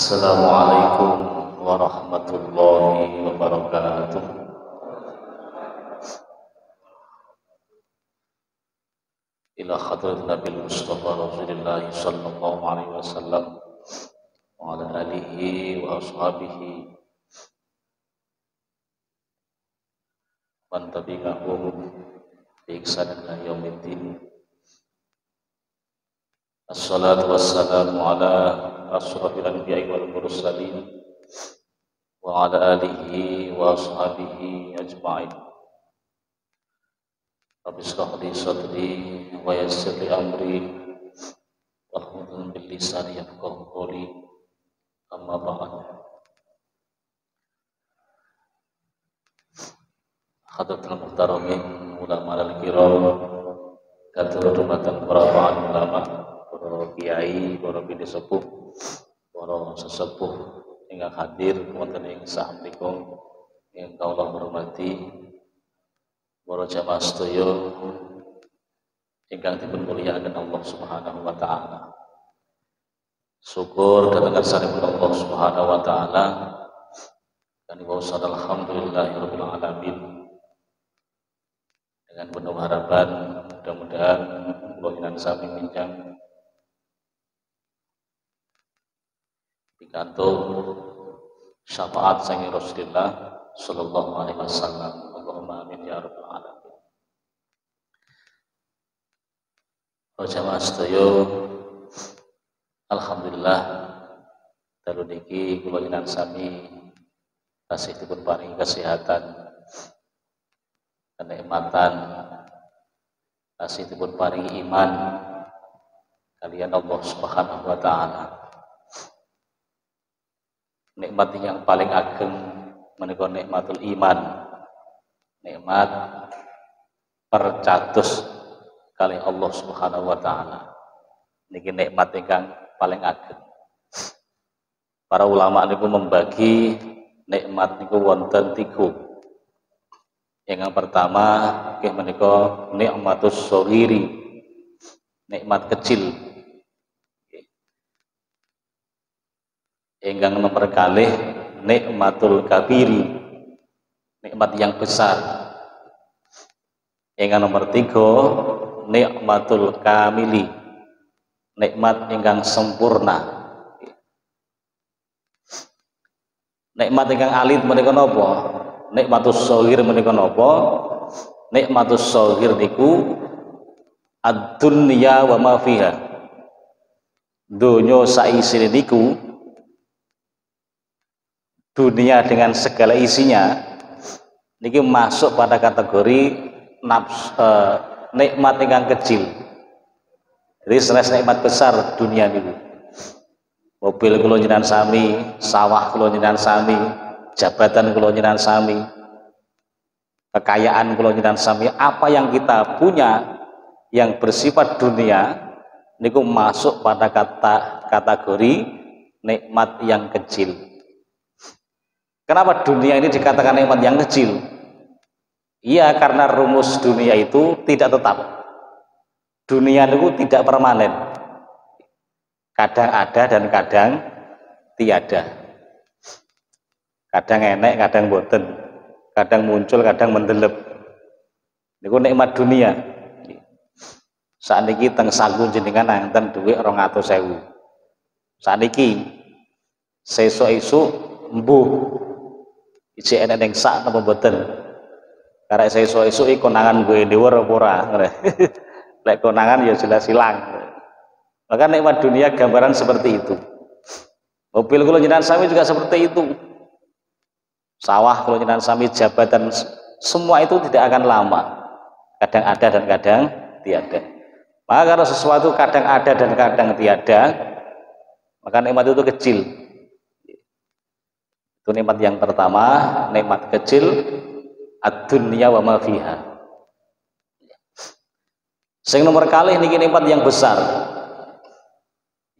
Assalamualaikum warahmatullahi wabarakatuh. Ila hadrat Nabi Mustafa Rasulullah sallallahu alaihi wasallam wa ala alihi wa ashabihi man tabi'ahum bi ihsan ila yaumiddin. Assalatu wassalamu ala asrafil anbiya'i wal mursalin wa ala alihi wa ashabihi ajma'in. Rabbi shrah li sadri wa yassir li amri wahlul bil lisani yafqahu qawli. Amma ba'd. Hadratul muhtaramin ulama al-kiram, kathir dumatan para ulama, para kiai, para bini sepuh, para sesepuh ingkang hadir wonten ing sampunikum ingkang kawula hormati, para jamaah sedaya ingkang dipun mulyakaken Allah Subhanahu wa taala. Syukur dhateng ngarsanipun Allah Subhanahu wa taala. Dan alhamdulillahirabbil alamin. Dengan penuh harapan mudah-mudahan kula sami minjang pikantuk syafaat sang Rasulullah sallallahu alaihi wasallam. Allahumma amin ya rabbal alamin. Jamaah sedaya, alhamdulillah dalu niki kula sami tasih dipun paringi kesehatan, kenikmatan, tasih dipun paringi iman kalian Allah Subhanahu wa taala. Nikmat yang paling ageng menika nikmatul iman, nikmat percatus kali Allah Subhanahu wa taala. Niki nikmat ingkang paling ageng. Para ulama niku membagi nikmat niku wonten 3. Yang pertama nggih menika nikmatus shaghiri, nikmat kecil. Ingkang nomor kalih nikmatul kabiri, nikmat yang besar. Ingkang nomor 3 nikmatul kamili, nikmat ingkang sempurna. Nikmat ingkang alit menika napa? Nikmatus shaghir menika napa? Nikmatus shaghir niku ad-dunya wa ma fiha. Donya saisine niku, dunia dengan segala isinya niki masuk pada kategori nikmat ingkang kecil. Jadi senes nikmat besar dunia niku. Mobil kula njenengan sami, sawah kula njenengan sami, jabatan kula njenengan sami, kekayaan kula njenengan sami, apa yang kita punya yang bersifat dunia niku masuk pada kategori nikmat yang kecil. Kenapa dunia ini dikatakan nikmat yang kecil? Iya, karena rumus dunia itu tidak tetap. Dunia itu tidak permanen. Kadang ada dan kadang tiada. Kadang enek, kadang boten. Kadang muncul, kadang mendelep. Niku nikmat dunia. Sakniki teng saku jenengan nanten dhuwit 200.000. Sakniki sesuk-esuk mbuh isi enek ning sak napa mboten. Karek sesuk-esuk iki konangan gue dhuwur apa ora. Lek konangan ya jelas ilang. Maka nikmat dunia gambaran seperti itu. Mobil kula njenengan sami juga seperti itu. Sawah kula njenengan sami, jabatan, semua itu tidak akan lama. Kadang ada dan kadang tiada. Maka kalau sesuatu kadang ada dan kadang tiada, maka nikmat itu kecil. Itu nikmat yang pertama, nikmat kecil, ad-dunya wa ma fiha. Sing nomor kalih niki nikmat yang besar,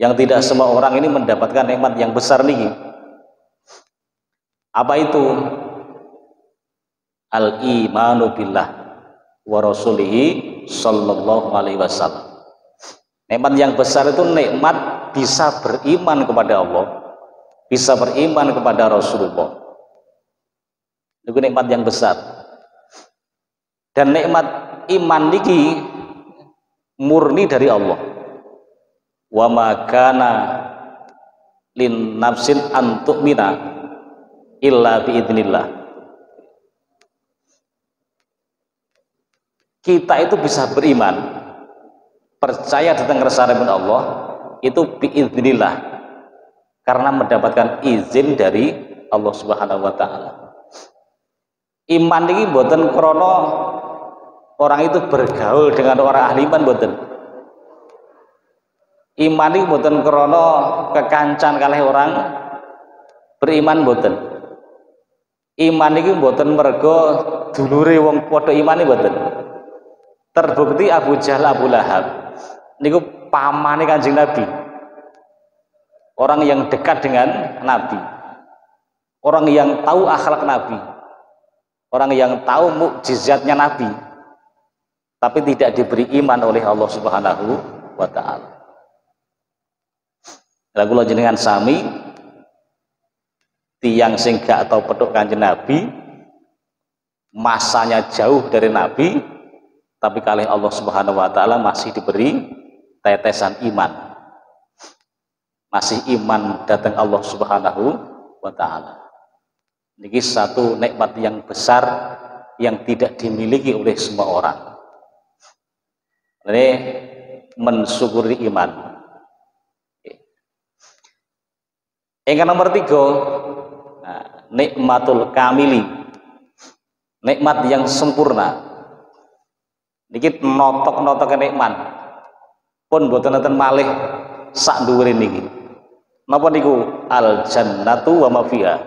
yang tidak semua orang ini mendapatkan nikmat yang besar niki. Apa itu? Al-imanu billah wa rasulihi sallallahu alaihi wasallam. Nikmat yang besar itu nikmat bisa beriman kepada Allah, bisa beriman kepada Rasulullah. Itu nikmat yang besar. Dan nikmat iman niki murni dari Allah. Wa ma kana lin nafsin an tu'mina illa biidznillah. Kita itu bisa beriman, percaya tentang kebesaran Allah itu biidznillah, karena mendapatkan izin dari Allah Subhanahu wa taala. Iman ini mboten krana orang itu bergaul dengan orang ahli iman, mboten. Iman ini mboten krana kekancan kalih orang beriman, mboten. Iman ini mboten mergo dulure wong padha imane, mboten. Terbukti Abu Jahal, Abu Lahab niku pamane Kanjeng Nabi, orang yang dekat dengan Nabi, orang yang tahu akhlak Nabi, orang yang tahu mukjizatnya Nabi, tapi tidak diberi iman oleh Allah Subhanahu wa taala. Lagu kula jenengan sami tiyang sing gak tau petuk Kanjeng Nabi, masanya jauh dari Nabi, tapi kalih Allah Subhanahu wa taala masih diberi tetesan iman, masih iman datang Allah Subhanahu wa taala. Ini satu nikmat yang besar yang tidak dimiliki oleh semua orang. Ini mensyukuri iman. Yang nomor 3, nikmatul kamili, nikmat yang sempurna. Niki notok-notok nikmat pun boten nonton malih sak dhuwure niki. Napa niku? Al jannatu wa ma fiha.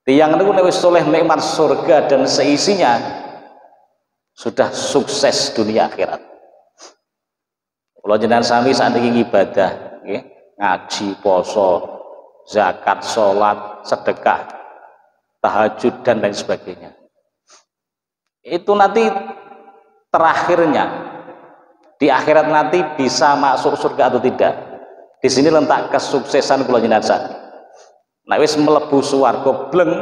Tiyang niku nek wis oleh nikmat surga dan seisinya, sudah sukses dunia akhirat. Kula jenengan sami sakniki ibadah, nggih, ngaji, poso, zakat, salat, sedekah, tahajud dan lain sebagainya. Itu nanti terakhirnya di akhirat nanti bisa masuk surga atau tidak. Di sini letak kesuksesan kula jenengan sakniki. Nek wis mlebu swarga bleng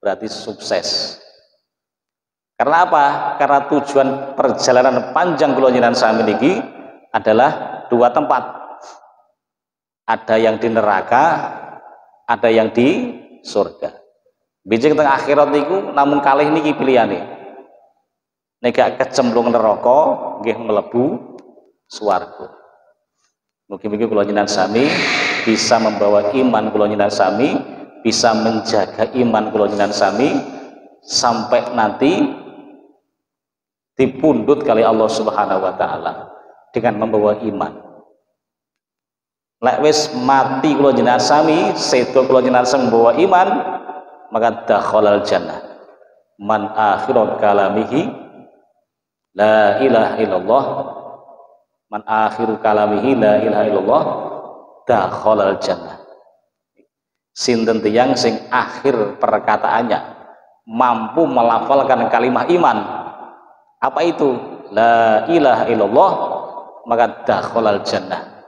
berarti sukses. Karena apa? Karena tujuan perjalanan panjang kula jenengan sami niki adalah 2 tempat. Ada yang di neraka, ada yang di surga. Bijing teng akhirat niku namun kalih niki pilihane. Nek gak kecemplung neraka nggih mlebu swarga. Mugi-mugi kula jenengan sami bisa membawa iman kula jenengan sami, bisa menjaga iman kula jenengan sami sampai nanti dipundhut kali Allah Subhanahu wa taala dengan membawa iman. Lek wis mati kula jenengan sami, sedo kula jenengan sami membawa iman, maka dakhalal jannah. Man akhirat kalamihi la ilaha illallah, man akhiru kalamihi la ilaha illallah dakhalal jannah. Sinten tiyang sing akhir perkataannya mampu melafalkan kalimat iman, apa itu? La ilaha illallah, maka dakhalal jannah.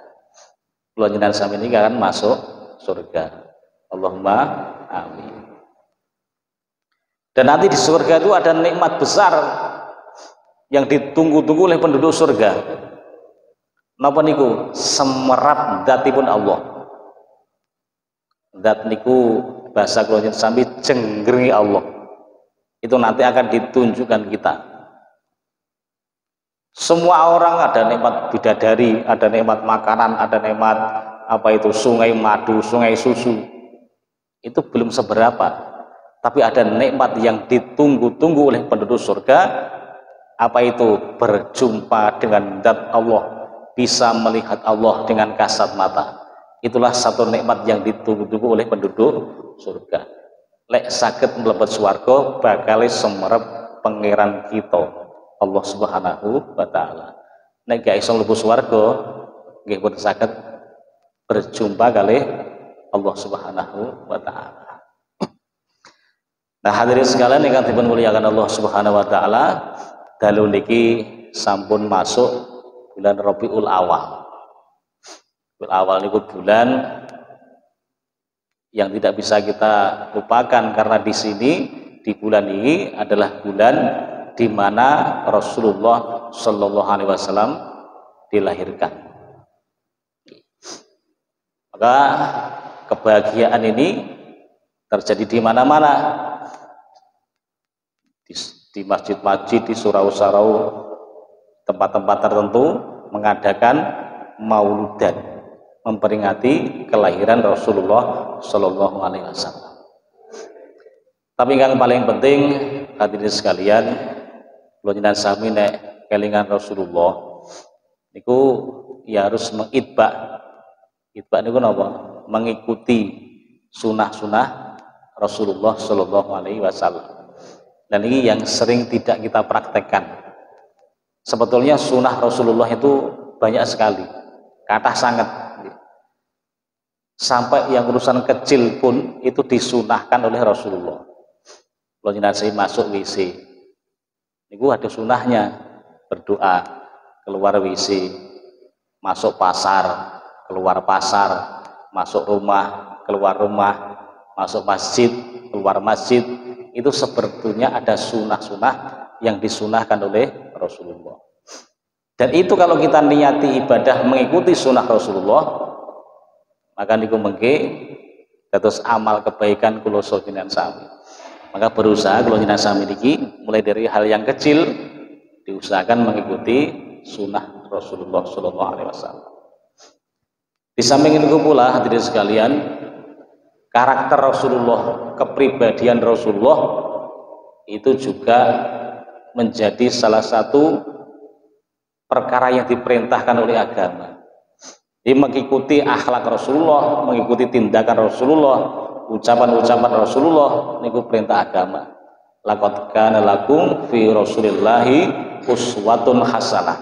Kula jenengan sami niki akan masuk surga. Allahumma amin. Dan nanti di surga itu ada nikmat besar yang ditunggu-tunggu oleh penduduk surga. Napa niku? Semerap zatipun Allah. Zat niku bahasa kula sampai jenggrengi Allah. Itu nanti akan ditunjukkan kita. Semua orang ada nikmat bidadari, ada nikmat makanan, ada nikmat apa itu sungai madu, sungai susu. Itu belum seberapa. Tapi ada nikmat yang ditunggu-tunggu oleh penduduk surga. Apa itu? Berjumpa dengan zat Allah, bisa melihat Allah dengan kasat mata. Itulah satu nikmat yang ditunggu-tunggu oleh penduduk surga. Lek saged mlebet swarga bakal semerep pangeran kita Allah Subhanahu wa taala. Nek gak iso mlebu swarga nggih boten saged berjumpa kali Allah Subhanahu wa taala. Nah, hadirin sekalian ingkang dipun muliakan Allah Subhanahu wa taala, dalu niki sampun masuk bulan Rabiul Awal. Rabiul Awal niku bulan yang tidak bisa kita lupakan, karena di sini di bulan ini adalah bulan di mana Rasulullah Shallallahu Alaihi Wasallam dilahirkan. Maka kebahagiaan ini terjadi di mana-mana, di masjid-masjid, di surau-surau, tempat-tempat tertentu mengadakan mauludan, memperingati kelahiran Rasulullah Shallallahu Alaihi Wasallam. Tapi yang paling penting hadirin sekalian, kula jenengan sami nek kelingan Rasulullah niku ya harus mengitba. Itba niku napa? Mengikuti sunah-sunah Rasulullah Shallallahu Alaihi Wasallam. Dan ini yang sering tidak kita praktekkan. Sebetulnya sunah Rasulullah itu banyak sekali, kathah sangat. Sampai yang urusan kecil pun itu disunahkan oleh Rasulullah. Kalau jenazah masuk WC, itu ada sunahnya, berdoa, keluar WC, masuk pasar, keluar pasar, masuk rumah, keluar rumah, masuk masjid, keluar masjid. Itu sebetulnya ada sunah-sunah yang disunahkan oleh Rasulullah. Dan itu kalau kita niati ibadah mengikuti sunah Rasulullah, maka niku mengke dados amal kebaikan kula jenengan sami. Maka berusaha kula jenengan sami niki mulai dari hal yang kecil diusahakan mengikuti sunnah Rasulullah Shallallahu Alaihi Wasallam. Di samping itu pula hadirin sekalian, karakter Rasulullah, kepribadian Rasulullah itu juga menjadi salah satu perkara yang diperintahkan oleh agama. Jadi mengikuti akhlak Rasulullah, mengikuti tindakan Rasulullah, ucapan-ucapan Rasulullah niku perintah agama. Laqad kana lakum fi Rasulillahi uswatun hasanah.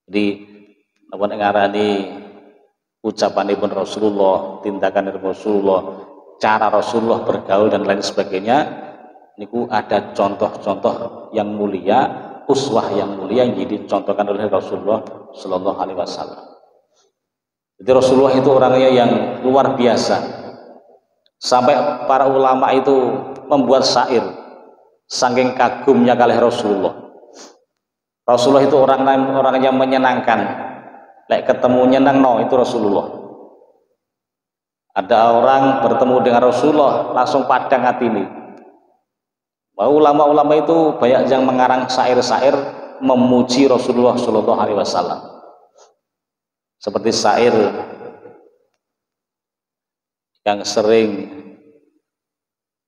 Jadi napa ngarani ucapanipun Rasulullah, tindakan Rasulullah, cara Rasulullah bergaul dan lain sebagainya, niku ada contoh-contoh yang mulia, uswah yang mulia yang dicontohkan oleh Rasulullah Shallallahu Alaihi Wasallam. Jadi Rasulullah itu orangnya yang luar biasa, sampai para ulama itu membuat syair saking kagumnya kalih Rasulullah. Rasulullah itu orangnya menyenangkan, lek ketemu nyenang itu Rasulullah. Ada orang bertemu dengan Rasulullah langsung padang hati ini. Ulama-ulama itu banyak yang mengarang syair-syair memuji Rasulullah Shallallahu Alaihi Wasallam. Seperti syair yang sering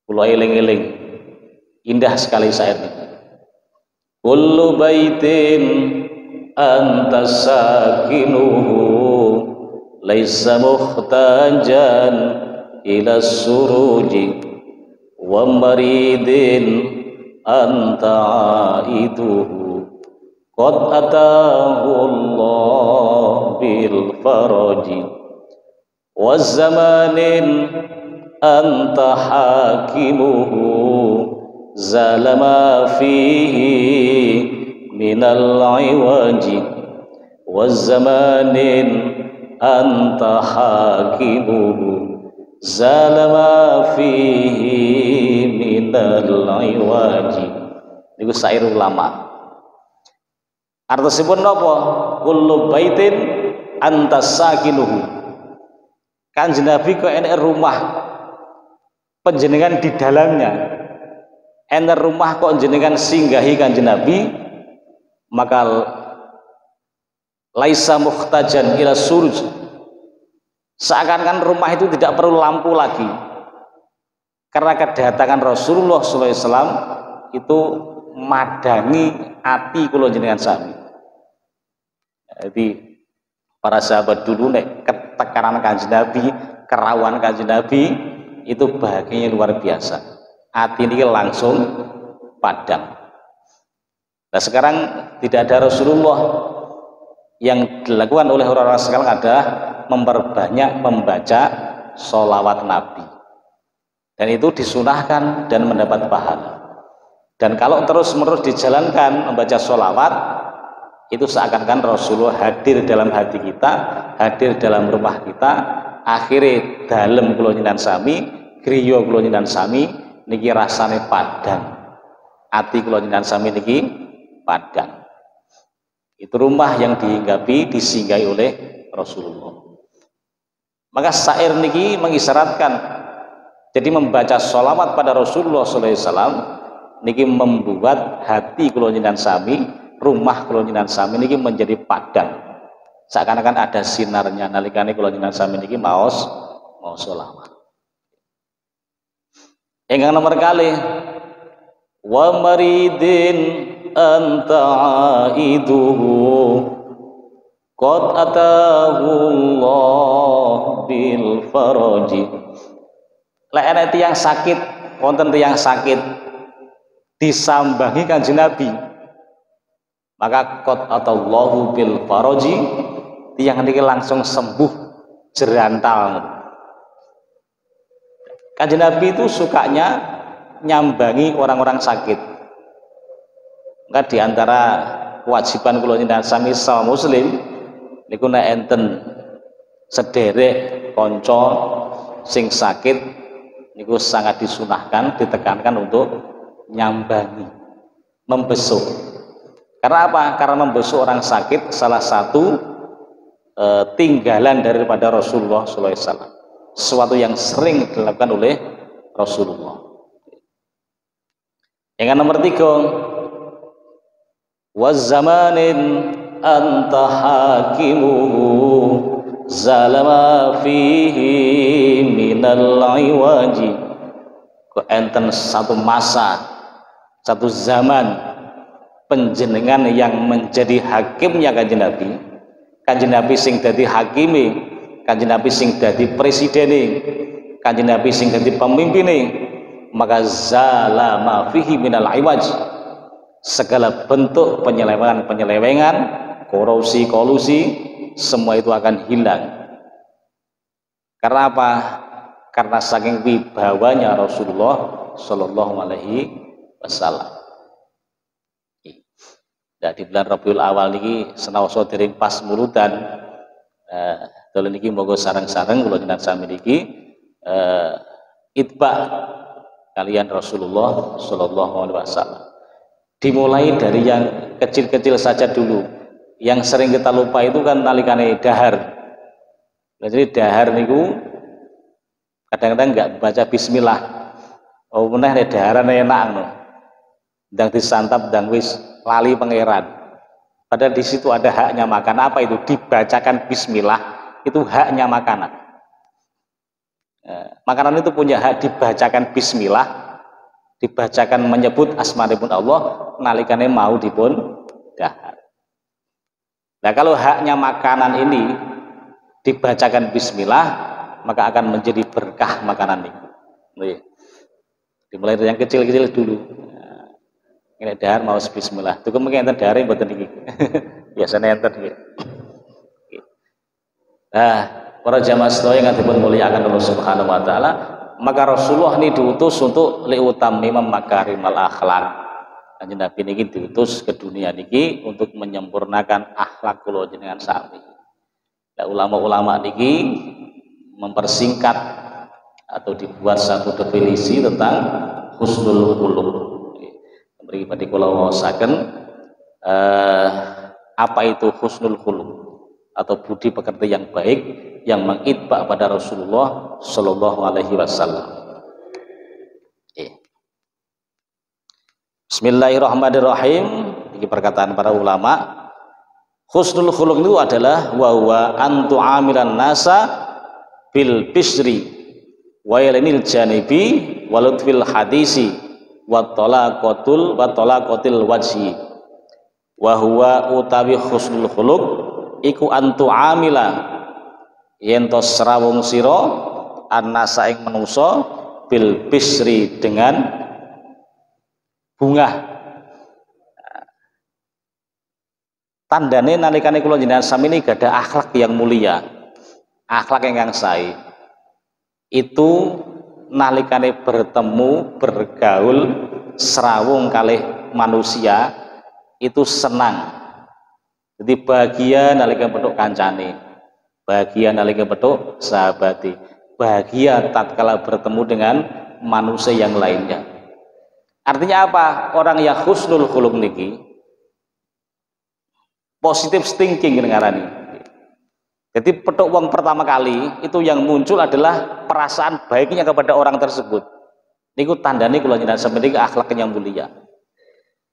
kula eling-eling, indah sekali syair ini. Kullu baitin anta sakinuhu laisa muhtajan ila suruji wa maridin anta aiduhu qad atahu Allah bil faraji wa zamanin anta hakimuhu zalama fihi minal iwaji wa zamanin anta hakimuhu zalama fihi minal iwaji. Niku syair ulama. Artosipun napa? Kullu baitin anta sakinuhu. Kanjeng Nabi kok enek rumah panjenengan di dalamnya. Enek rumah kok jenengan singgahi Kanjeng Nabi, maka laisa muhtajan ila suruj. Seakan-akan rumah itu tidak perlu lampu lagi, karena kedatangan Rasulullah SAW itu madangi ati kula jenengan sami. Jadi para sahabat dulu nek ketekanan Kanjeng Nabi, kerawan Kanjeng Nabi itu bahagianya luar biasa. Ati ini langsung padam. Nah sekarang tidak ada Rasulullah. Yang dilakukan oleh orang-orang sekarang adalah memperbanyak membaca sholawat Nabi, dan itu disunahkan dan mendapat pahala. Dan kalau terus-menerus dijalankan membaca sholawat, itu seakan-akan Rasulullah hadir dalam hati kita, hadir dalam rumah kita. Akhirnya dalam kula njenengan sami, griya kula njenengan sami niki rasane padang. Ati kula njenengan sami niki padang. Itu rumah yang dihinggapi, disinggahi oleh Rasulullah. Maka syair niki mengisyaratkan, jadi membaca sholawat pada Rasulullah SAW niki membuat hati kula njenengan sami, rumah kula njenengan sami niki menjadi padang. Seakan-akan ada sinarnya nalikane kula njenengan sami niki maos sholawat. Ingkang nomor kali, wa maridin anta aiduhu qad atahu Allah bil faraji. Lek ana tiyang sakit, wonten tiyang sakit disambangi Kanjeng Nabi, maka qad atallahu bil faraji, tiyang niki langsung sembuh jerantal. Kanjeng Nabi itu sukanya nyambangi orang-orang sakit. Maka diantara kewajiban kula njenengan sami sama muslim niku nek enten sederek kanca sing sakit niku sangat disunahkan, ditekankan untuk nyambangi, membesuk. Karena apa? Karena membesuk orang sakit salah satu tinggalan daripada Rasulullah SAW, sesuatu yang sering dilakukan oleh Rasulullah. Yang nomor 3, wazamanin anta hakimuhu zalama fihi minal iwaji. Kok enten satu masa, satu zaman penjenengan yang menjadi hakimnya Kanjeng Nabi. Kanjeng Nabi sing dadi hakime, Kanjeng Nabi sing dadi presidene, Kanjeng Nabi sing dadi pemimpine, maka zalama fihi minal iwaj, segala bentuk penyelewengan, korupsi, kolusi, semua itu akan hilang. Karena apa? Karena saking wibawanya Rasulullah Shallallahu Alaihi Wasallam. Nah, di bulan Rabiul Awal niki senaosa dereng pas mulutan, dalu niki moga sareng-sareng kula njenengan sami niki itba kalian Rasulullah Shallallahu Alaihi Wasallam. Dimulai dari yang kecil-kecil saja dulu. Yang sering kita lupa itu kan nalikane dahar. Jadi dahar niku kadang-kadang nggak baca bismillah. Oh meneh nek daharan enak no. Ndang disantap ndang wis lali pangeran. Padahal di situ ada haknya makan. Apa itu? Dibacakan bismillah, itu haknya makanan. Makanan itu punya hak dibacakan bismillah, dibacakan menyebut asmanipun Allah nalikane mau dipun dahar. Nah kalau haknya makanan ini dibacakan bismillah, maka akan menjadi berkah makanan itu. Dimulai dari yang kecil-kecil dulu. Ini dahar mau bismillah. Itu mungkin enten dahar mboten iki. Biasanya enten iki. Nah, para jamaah sedaya yang dipun muliakan Allah Subhanahu wa taala, maka Rasulullah ini diutus untuk liutamimam makarimal akhlak. Kanjeng Nabi niki diutus ke dunia niki untuk menyempurnakan akhlak kula jenengan sami. Nah, ulama-ulama niki mempersingkat atau dibuat satu definisi tentang husnul khuluq. Pribadi kula waosaken apa itu husnul khuluq atau budi pekerti yang baik yang mengitba pada Rasulullah Shallallahu Alaihi Wasallam. Bismillahirrahmanirrahim. Ini perkataan para ulama. Husnul khuluq itu adalah wa huwa antu amilan nasa bil bisri wa yalinil janibi walutfil hadisi wa talaqatil wajhi. Wa huwa utawi husnul khuluq iku antu amila yen to srawung sira annasa ing manusa bil bisri dengan bunga. Tandane nalikane kula jenengan sami ini gadah akhlak yang mulia, akhlak yang sae. Itu nalikane bertemu, bergaul, serawung kalih manusia itu senang. Jadi bahagia nalika petuk kancane, bahagia nalika petuk sahabati, bahagia tatkala bertemu dengan manusia yang lainnya. Artinya apa? Orang yang husnul khuluq niki positive thinking ngarani. Jadi petuk wong pertama kali itu yang muncul adalah perasaan baiknya kepada orang tersebut. Niku tandane kula jenengan sampeyan iki akhlak yang mulia.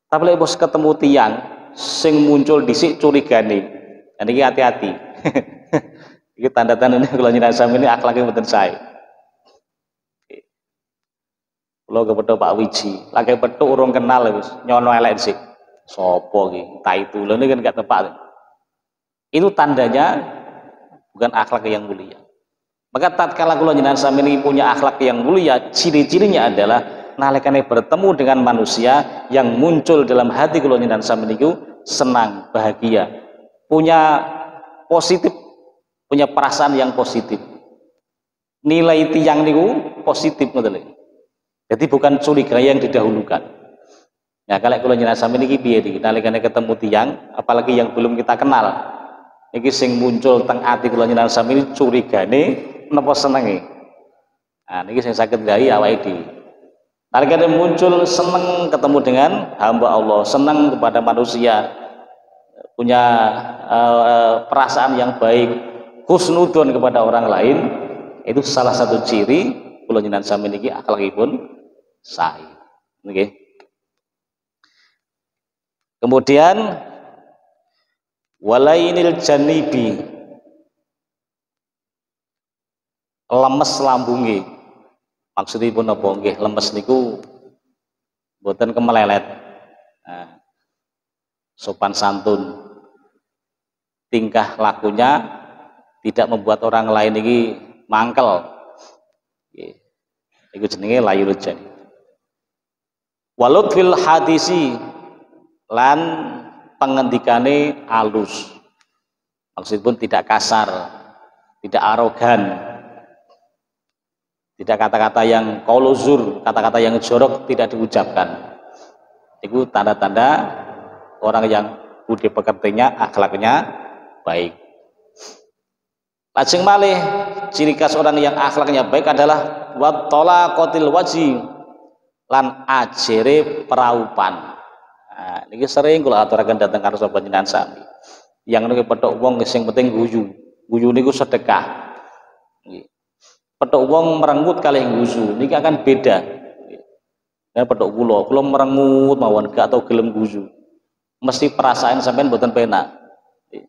Tapi lek bos ketemu tiang sing muncul dhisik curigane. Dan iki hati-hati. Iki tanda-tandane kula jenengan sampeyan ini akhlake mboten sae. Kula kepethuk Pak Wiji, lagi petuk urung kenal wis nyono elek sik. Sopo iki? Tak itu lho ini kan gak tepat. Itu tandanya bukan akhlak yang mulia. Maka tatkala kula jenengan sampeyan ini punya akhlak yang mulia, ciri-cirinya adalah nalikane bertemu dengan manusia yang muncul dalam hati kula jenengan sampeyan niku senang, bahagia, punya positif, punya perasaan yang positif. Nilai tiyang niku positif ngoten lho. Jadi bukan curiga yang didahulukan. Ya kalau kula jenengan sampeyan iki piye iki nalikane ketemu tiyang apalagi yang belum kita kenal. Iki sing muncul teng ati kula jenengan sampeyan curigane napa senenge. Nah niki sing saged gawe awake dhewe. Nalikane muncul seneng ketemu dengan hamba Allah, seneng kepada manusia, punya perasaan yang baik, husnudon kepada orang lain, itu salah satu ciri kula jenengan sampeyan iki akhlakipun sae. Nggih. Kemudian walainil janibi, lemes lambunge. Maksudipun apa nggih? Lemes niku mboten kemelelet. Nah, sopan santun, tingkah lakunya tidak membuat orang lain iki mangkel. Nggih. Iku jenenge layul jani. Walut fil hadisi, lan pengendikane alus, maksudipun tidak kasar, tidak arogan, tidak kata-kata yang qauluzur, kata-kata yang jorok tidak diucapkan. Itu tanda-tanda orang yang budi pekertinya, akhlaknya baik. Lajeng malih ciri khas orang yang akhlaknya baik adalah watolaqatil waji, lan ajere peraupan. Nah, ini sering kula aturaken dhateng karsa panjenengan sami. Yang niku petuk wong sing penting guyu. Guyu niku sedekah. Nggih. Petuk wong merengut kalih guyu niki akan beda. Nggih. Nek petuk kula merengut mawon gak tau gelem guyu. Mesti perasaan sampean mboten penak. Nggih.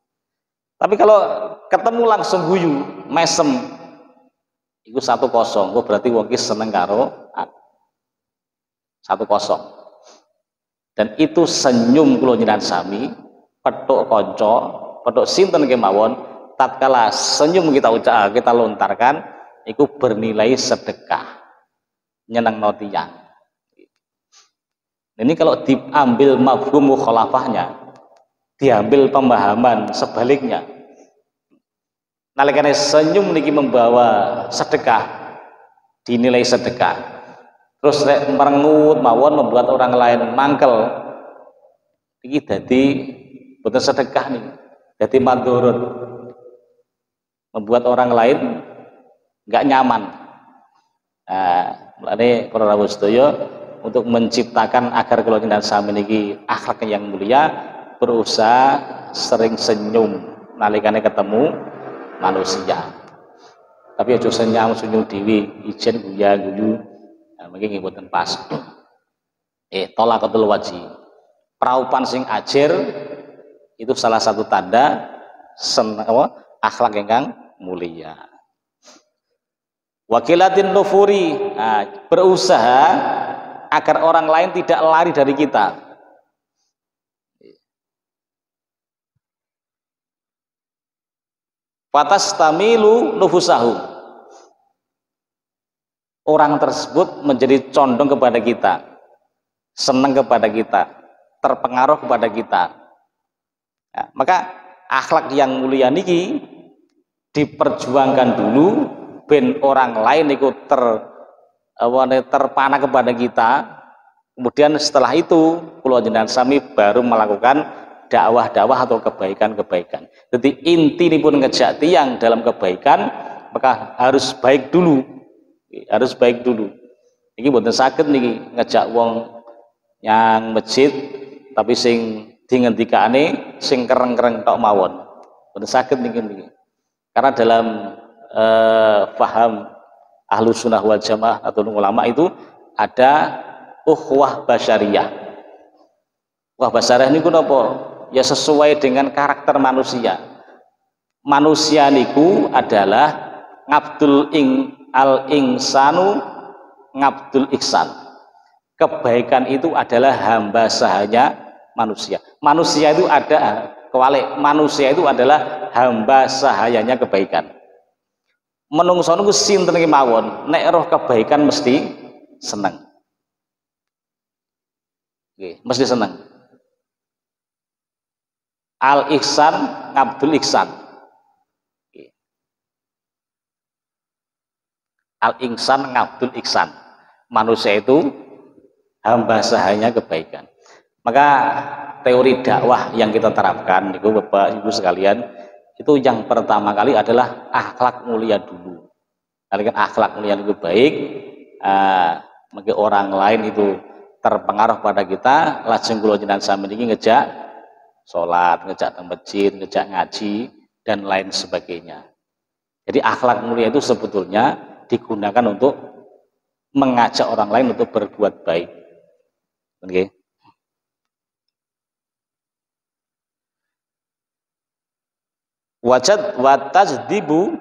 Tapi kalau ketemu langsung guyu, mesem, iku 1-0. Kok berarti wong iki seneng karo aku. 1-0. Dan itu senyum kula jenengan sami, petuk kanca, petuk sinten kemawon, tatkala senyum kita ucap, kita lontarkan, itu bernilai sedekah, nyenengno tiyang. Ini kalau diambil mafhum mukhalafahnya, diambil pemahaman sebaliknya. Nalikane senyum niki membawa sedekah, dinilai sedekah. Terus merengut mawon membuat orang lain mangkel, iki dadi boten sedekah nih, dadi madorot, membuat orang lain nggak nyaman. Nah, mulane para rawuh sedaya untuk menciptakan agar kula jenengan sami niki akhlak yang mulia, berusaha sering senyum nalikane ketemu manusia. Tapi aja senyum dhewe, ijen guyu. Mungkin nggih mboten pas. Tolaqatul waji. Praupan sing ajer itu salah satu tanda akhlak ingkang mulia. Wakilatin nufuri, berusaha agar orang lain tidak lari dari kita. Fatastamilu nufusahum. Orang tersebut menjadi condong kepada kita, senang kepada kita, terpengaruh kepada kita. Ya, maka akhlak yang mulia niki diperjuangkan dulu ben orang lain ikut terpana kepada kita. Kemudian setelah itu kula jenengan sami baru melakukan dakwah-dakwah atau kebaikan-kebaikan. Jadi inti ini pun ngejak tiang dalam kebaikan, maka harus baik dulu, harus baik dulu. Ini mboten saged niki ngejak wong yang masjid tapi sing dingendikane sing kereng-kereng tok mawon. Mboten saged niki. Karena dalam paham Ahlus Sunnah wal Jamaah atau ulama itu ada ukhuwah basyariyah. Ukhuwah basyariyah niku napa? Ya sesuai dengan karakter manusia. Manusia niku adalah al insanu ngabdul ihsan. Kebaikan itu adalah hamba sahanya manusia. Manusia itu ada kewalik. Manusia itu adalah hamba sahayanya kebaikan. Menungso niku sinten kemawon, nek roh kebaikan mesti seneng. Nggih, mesti seneng. Al ihsan ngabdul ihsan. Al ihsan ngabdul ihsan. Manusia itu hamba sahanya kebaikan. Maka teori dakwah yang kita terapkan itu Bapak Ibu sekalian, itu yang pertama kali adalah akhlak mulia dulu. Kalian akhlak mulia itu baik, bagi orang lain itu terpengaruh pada kita, lajeng kula jenengan sami niki ngejak sholat, ngejak ke masjid, ngejak ngaji, dan lain sebagainya. Jadi akhlak mulia itu sebetulnya digunakan untuk mengajak orang lain untuk berbuat baik. Oke. Wajad watajdibu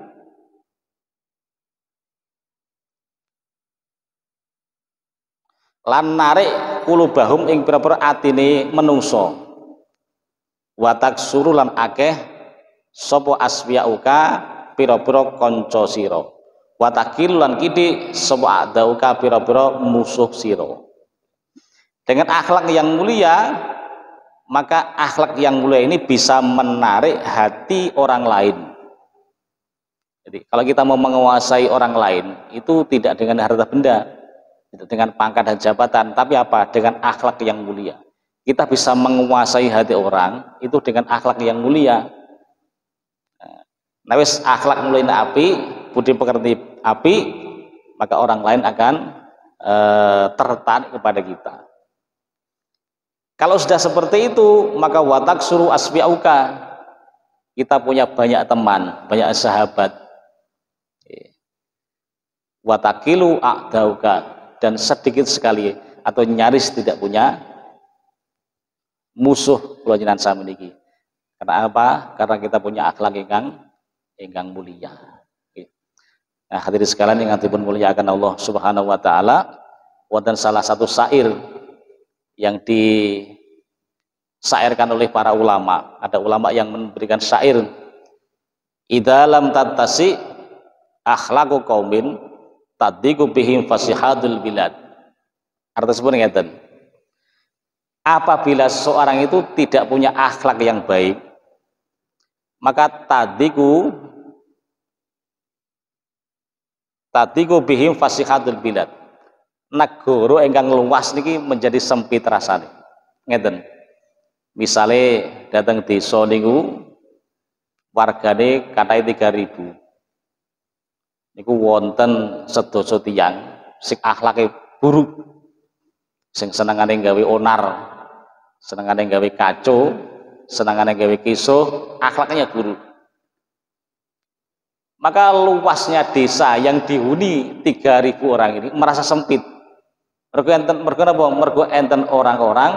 lan narik kulubahum ing pira-pira atine menungso. Watak suru lan akeh sopo aswiyauka pira-pira kanca sira. Watakil lan kidi sopo adauka pira-pira musuh sira. Dengan akhlak yang mulia, maka akhlak yang mulia ini bisa menarik hati orang lain. Jadi kalau kita mau menguasai orang lain itu tidak dengan harta benda, tidak dengan pangkat dan jabatan, tapi apa? Dengan akhlak yang mulia. Kita bisa menguasai hati orang itu dengan akhlak yang mulia. Nah, wis akhlak mulia api, budi pekerti api, maka orang lain akan tertarik kepada kita. Kalau sudah seperti itu, maka watak suruh asbiauka, kita punya banyak teman, banyak sahabat. Watakilu a'dauka, dan sedikit sekali atau nyaris tidak punya musuh kula jenengan sami niki. Karena apa? Karena kita punya akhlak ingkang mulia. Nah, hadirin sekalian yang dipun muliakan Allah Subhanahu wa taala, wonten salah satu syair yang disairkan oleh para ulama. Ada ulama yang memberikan syair, idza lam tattasi akhlaqu qaumin tadiku bihim fasihadul bilad. Artinya ngeten, apabila seseorang itu tidak punya akhlak yang baik, maka tadiku bihim fasihadul bilad, negara ingkang luas niki menjadi sempit rasane. Ngeten, misale datang desa niku wargane kathah 3000, niku wonten sedasa tiyang sing akhlake buruk, sing senengane gawe onar, senengane gawe kacau, senengane gawe kisuh, akhlaknya buruk. Maka luasnya desa yang dihuni 3000 orang ini merasa sempit. Mergo enten orang-orang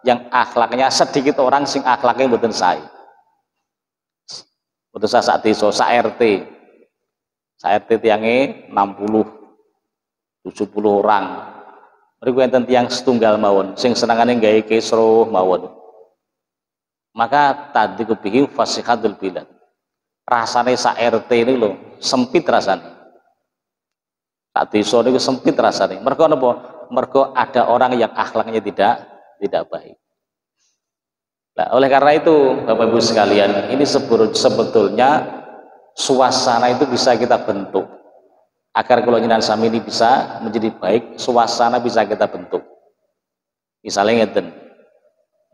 yang akhlaknya sedikit, orang sing akhlaknya mboten sae. Mboten sae sak desa, sak RT. Sak RT tiange 60 70 orang. Mergo enten tiang setunggal mawon sing senengane gawe kisruh mawon. Maka tadi kepikir fasihadul bilad. Rasane sak RT ini lho sempit rasane. Sak desa niku sempit rasane. Mergo napa? Mergo ada orang yang akhlaknya tidak baik. Nah, oleh karena itu Bapak Ibu sekalian, ini sebetulnya suasana itu bisa kita bentuk agar kalau jenengan sami ini bisa menjadi baik, suasana bisa kita bentuk. Misalnya ngeten,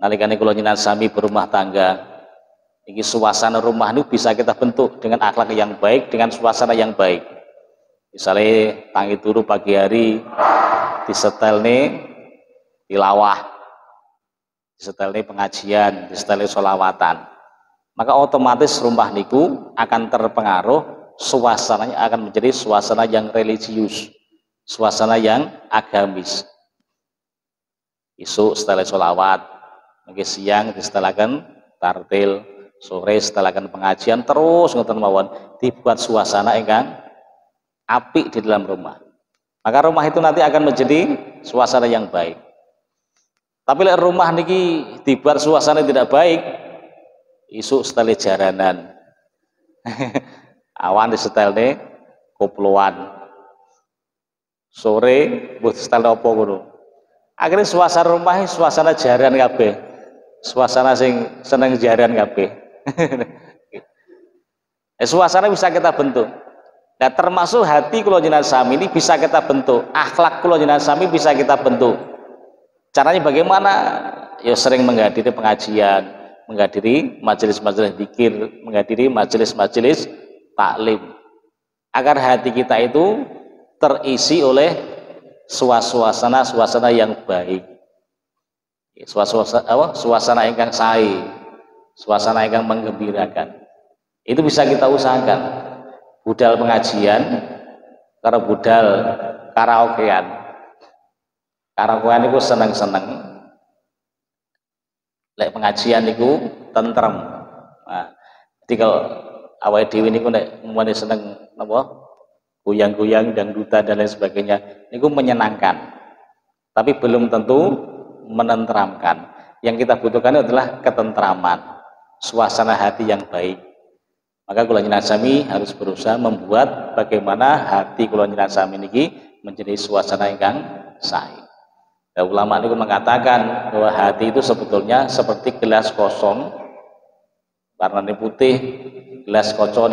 nalikane kula njenengan sami berumah tangga, iki suasana rumah itu bisa kita bentuk dengan akhlak yang baik, dengan suasana yang baik. Misalnya tangi turu pagi hari disetel nih tilawah, disetel nih pengajian, disetel nih sholawatan, maka otomatis rumah niku akan terpengaruh, suasananya akan menjadi suasana yang religius, suasana yang agamis. Isuk setelah sholawat, mungkin siang disetakan tartil, sore setelahkan pengajian, terus ngoten mawon dibuat suasana ingkang apik di dalam rumah, maka rumah itu nanti akan menjadi suasana yang baik. Tapi lek rumah niki dibuat suasana tidak baik, isuk setelah jaranan awan disetelne koploan, sore buat setel apa ngono, akhirnya suasana rumah suasana jaran kabeh, suasana sing seneng jaran kabeh. Suasana bisa kita bentuk. Nah, termasuk hati kula jenengan sami ini bisa kita bentuk, akhlak kula jenengan sami bisa kita bentuk. Caranya bagaimana? Ya sering menghadiri pengajian, menghadiri majelis-majelis zikir, menghadiri majelis-majelis taklim, agar hati kita itu terisi oleh suasana yang baik, suasana ingkang sae, suasana ingkang menggembirakan. Itu bisa kita usahakan. Budal pengajian karo budal karaokean itu seneng-seneng, lek pengajian niku tentrem. Nah, jadi kalau awake dhewe niku nek umane seneng napa goyang-goyang dangdutan dan lain sebagainya niku menyenangkan, tapi belum tentu menenteramkan. Yang kita butuhkan adalah ketentraman, suasana hati yang baik. Maka kula njenengan sami harus berusaha membuat bagaimana hati kula njenengan sami niki menjadi suasana ingkang sae. Nah, ulama niku mengatakan bahwa hati itu sebetulnya seperti gelas kosong, warnanya putih, gelas kaca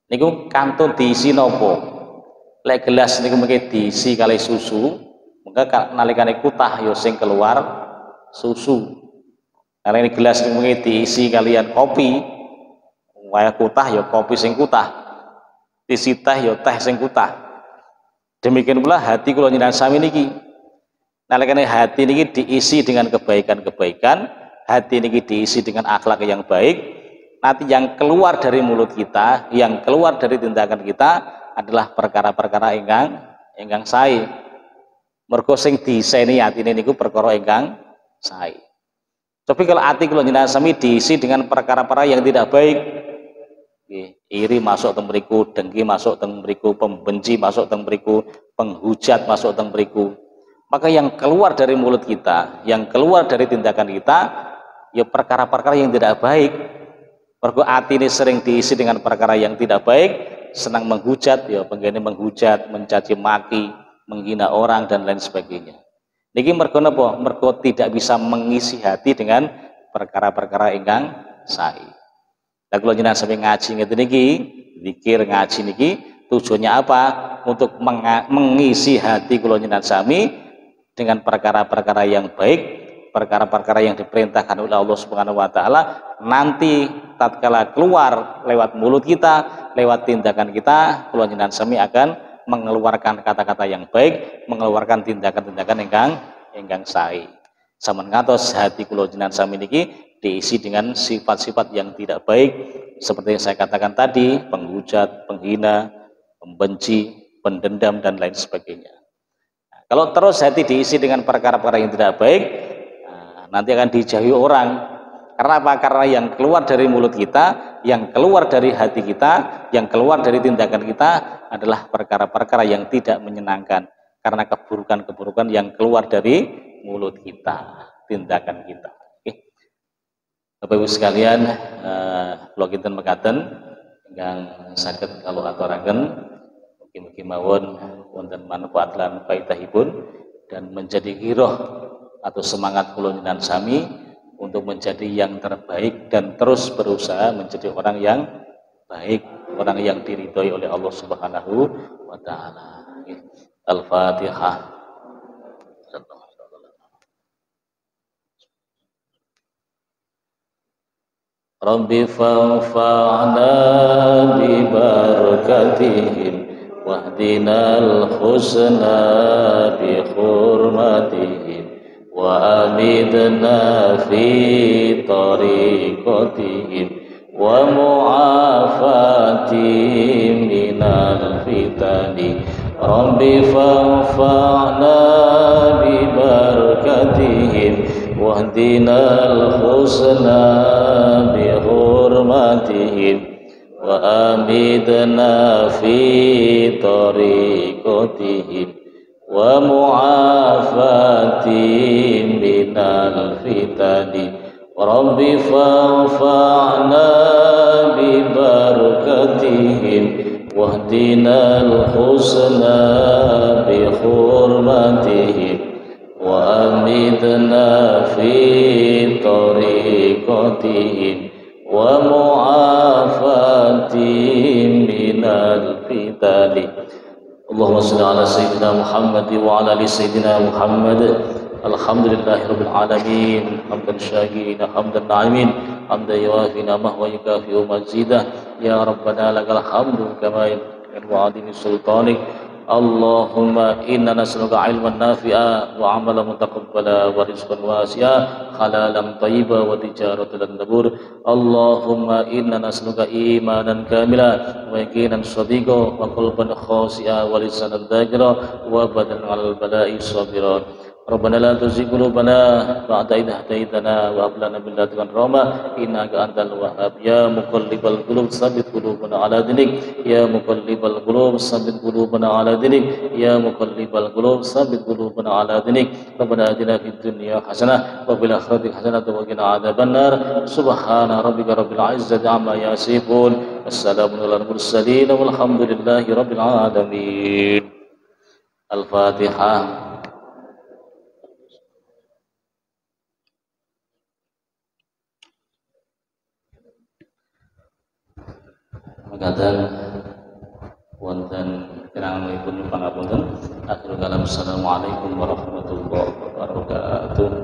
niku kantun diisi nopo. Lek gelas niku mengke diisi kali susu, maka nalikane kutah ya sing keluar susu. Karena ini gelas niku mengke diisi kalian kopi, waya kutah ya kopi sing kutah, diisi teh ya teh sing kutah. Demikian pula hati kula njenengan sami niki. Nalikane hati niki diisi dengan kebaikan-kebaikan, hati niki diisi dengan akhlak yang baik, nanti yang keluar dari mulut kita, yang keluar dari tindakan kita adalah perkara-perkara ingkang sae. Mergo sing diseni atine niku perkara ingkang sae. Tapi kalau hati kula njenengan sami diisi dengan perkara-perkara yang tidak baik, iri masuk teng mriku, dengki masuk teng mriku, pembenci masuk teng mriku, penghujat masuk teng mriku, maka yang keluar dari mulut kita, yang keluar dari tindakan kita, ya perkara-perkara yang tidak baik. Mergo ati ini sering diisi dengan perkara yang tidak baik, senang menghujat, ya penggene menghujat, mencaci maki, menghina orang dan lain sebagainya. Niki mergo napa? Mergo tidak bisa mengisi hati dengan perkara-perkara ingkang sae. Lah kula jenengan sampe ngaji ngeten niki, zikir ngaji niki tujuannya apa? Untuk mengisi hati kula jenengan sami dengan perkara-perkara yang baik, perkara-perkara yang diperintahkan oleh Allah Subhanahu wa taala, nanti tatkala keluar lewat mulut kita, lewat tindakan kita, kula jenengan sami akan mengeluarkan kata-kata yang baik, mengeluarkan tindakan-tindakan ingkang sae. Sampun ngantos hati kula jenengan sami niki diisi dengan sifat-sifat yang tidak baik, seperti yang saya katakan tadi, penghujat, penghina, pembenci, pendendam dan lain sebagainya. Nah, kalau terus hati diisi dengan perkara-perkara yang tidak baik, nanti akan dijauhi orang. Karena apa? Karena yang keluar dari mulut kita, yang keluar dari hati kita, yang keluar dari tindakan kita adalah perkara-perkara yang tidak menyenangkan, karena keburukan-keburukan yang keluar dari mulut kita, tindakan kita. Bapak Ibu sekalian, kula kinten mekaten ingkang saged kalau aturaken mugi-mugi mawon wonten manfaat lan faedahipun dan menjadi giroh atau semangat kula njenengan sami untuk menjadi yang terbaik dan terus berusaha menjadi orang yang baik, orang yang diridhoi oleh Allah Subhanahu wa taala. Al-Fatihah. Rabbi fanfa'na bi barakatihim wahdinal husna bi hurmatihim wa amidna fi tariqatihim wa mu'afatihim minal fitani Rabbi fanfa'na bi barakatihim wahdinal husna bi hurmatihim wa amidna fi tariqatihim wa mu'afatihim minal fitani Rabbi fanfa'na bi barakatihim wahdinal husna bi hurmatihim wa amidna fi tariqatihim wa mu'afatihim minal fitani Allahumma salli ala sayyidina Muhammad wa ala ali sayyidina Muhammad alhamdulillahi rabbil alamin hamdan syakirin hamdan na'imin hamdan yuwafi ni'amahu wa yukafi'u mazidah ya rabbana lakal hamdu kama yanbaghi adimi sultanik Allahumma inna nas'aluka ilman nafi'a wa amalan mutaqabbala wa rizqan wasi'a halalan thayyiban wa tijaratan tabur Allahumma inna nas'aluka imanan kamila wa yaqinan shadiqa wa qalban khashi'a wa lisanan dhakira wa badanan 'alal bala'i sabira Rabbana la tuzigh qulubana ba'da idh hadaytana wa hab lana min ladunka rahmah innaka antal wahhab ya muqallibal qulub tsabbit qulubana ala dinik ya muqallibal qulub tsabbit qulubana ala dinik ya muqallibal qulub tsabbit qulubana ala dinik Rabbana atina fid dunya hasanah wa fil akhirati hasanah wa qina adzabannar subhana rabbika rabbil izzati amma yasifun wassalamun alal mursalin walhamdulillahi rabbil alamin Al-Fatihah makaten wonten kirang pun pangapunten akhirul kalam assalamualaikum warahmatullahi wabarakatuh